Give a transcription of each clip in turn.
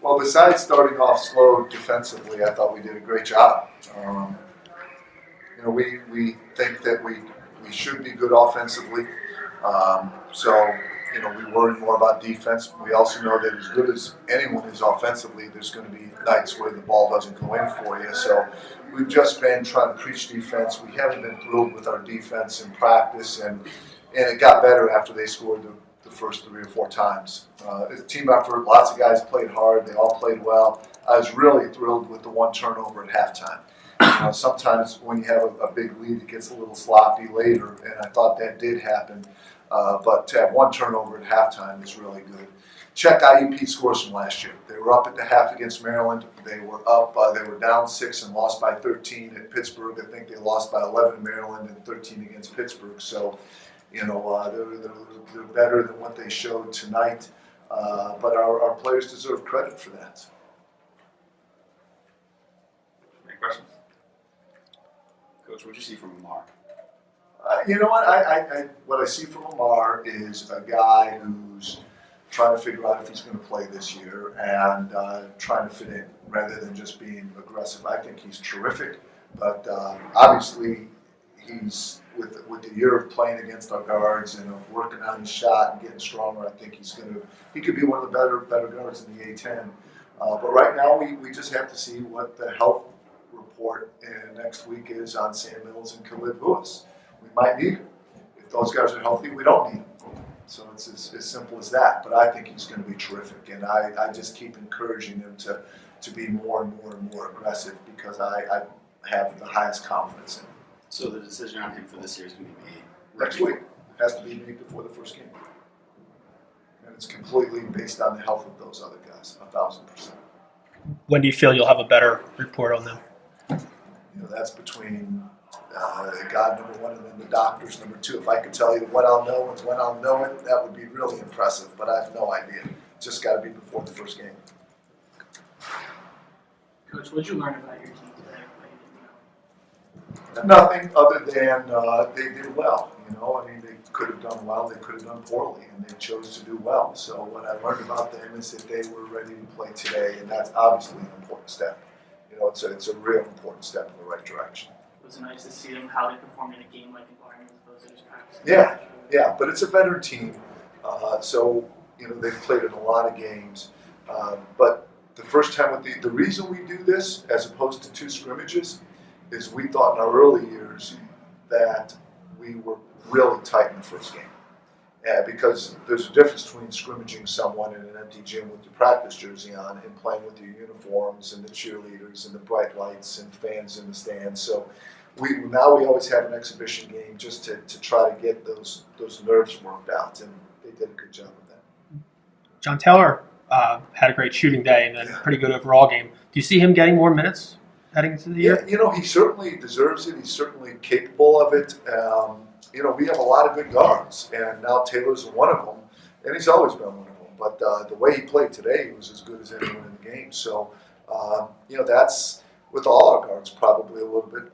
Well, besides starting off slow defensively, I thought we did a great job. We think that we should be good offensively. So, we worry more about defense. We also know that as good as anyone is offensively, there's going to be nights where the ball doesn't go in for you. So we've just been trying to preach defense. We haven't been thrilled with our defense in practice, and it got better after they scored the first 3 or 4 times. It's a team effort. Lots of guys played hard. They all played well. I was really thrilled with the 1 turnover at halftime. Sometimes when you have a big lead, it gets a little sloppy later, and I thought that did happen. But to have 1 turnover at halftime is really good. Check IUP scores from last year. They were up at the half against Maryland. They were up. They were down 6 and lost by 13 at Pittsburgh. I think they lost by 11 in Maryland and 13 against Pittsburgh. So, they're better than what they showed tonight. But our players deserve credit for that. Any questions? Coach, what did you see from Amar? You know what? What I see from Amar is a guy who's trying to figure out if he's going to play this year and trying to fit in rather than just being aggressive. I think he's terrific, but obviously he's with the year of playing against our guards and of working on his shot and getting stronger. I think he could be one of the better guards in the A10. But right now we just have to see what the health report next week is on Sam Mills and Khalid Lewis. We might need him. If those guys are healthy, we don't need him. So it's as simple as that. But I think he's going to be terrific, and I just keep encouraging him to be more and more and more aggressive because I have the highest confidence in him. So the decision on him for this year is going to be made Next week. It has to be made before the first game. And it's completely based on the health of those other guys, 1,000%. When do you feel you'll have a better report on them? That's between God, number 1, and then the doctors, number 2. If I could tell you when I'll know and when I'll know it, that would be really impressive. But I have no idea. It's just got to be before the first game. Coach, what did you learn about your team today? Nothing other than they did well. They could have done well, they could have done poorly, and they chose to do well. So what I learned about them is that they were ready to play today, and that's obviously an important step. It's a real important step in the right direction. Was it nice to see them how they performed in a game-like environment as opposed to just practice? Yeah, but it's a veteran team, so they've played in a lot of games. But the first time with the reason we do this as opposed to 2 scrimmages is we thought in our early years that we were really tight in the first game. Because there's a difference between scrimmaging someone in an empty gym with your practice jersey on and playing with your uniforms and the cheerleaders and the bright lights and fans in the stands. So we always have an exhibition game just to try to get those nerves worked out, and they did a good job of that. John Taylor had a great shooting day and then pretty good overall game. Do you see him getting more minutes heading into the year? Yeah, he certainly deserves it. He's certainly capable of it. We have a lot of good guards, and now Taylor's one of them, and he's always been one of them. But the way he played today was as good as anyone in the game. So, that's with all our guards probably a little bit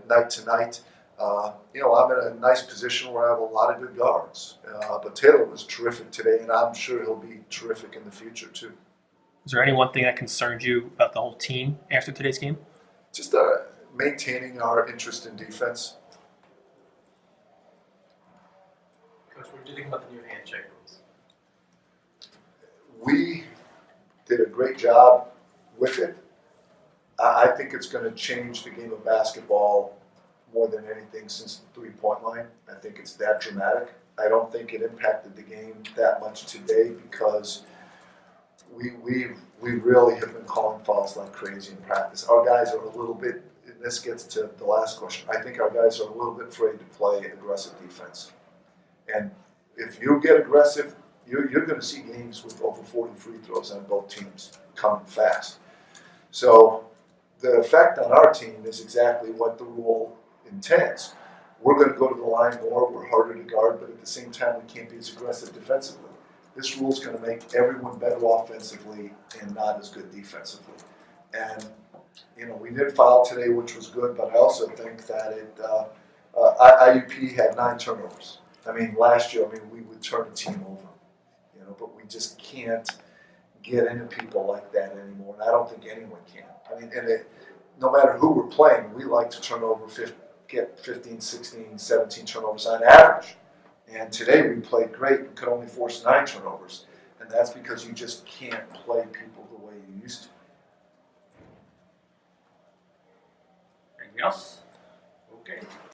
night to night. I'm in a nice position where I have a lot of good guards. But Taylor was terrific today, and I'm sure he'll be terrific in the future too. Is there any one thing that concerned you about the whole team after today's game? Just maintaining our interest in defense. Coach, what did you think about the new handshake rules? We did a great job with it. I think it's going to change the game of basketball more than anything since the three-point line. I think it's that dramatic. I don't think it impacted the game that much today because we really have been calling fouls like crazy in practice. Our guys are a little bit, and this gets to the last question, I think our guys are a little bit afraid to play aggressive defense. And if you get aggressive, you're going to see games with over 40 free throws on both teams coming fast. So the effect on our team is exactly what the rule intends. We're going to go to the line more, we're harder to guard, but at the same time we can't be as aggressive defensively. This rule is going to make everyone better offensively and not as good defensively. And, we did foul today, which was good, but I also think that IUP had 9 turnovers. Last year, we would turn a team over, but we just can't get into people like that anymore, and I don't think anyone can. I mean, no matter who we're playing, we like to get 15, 16, 17 turnovers on average. And today we played great and could only force 9 turnovers. And that's because you just can't play people the way you used to. Anything else?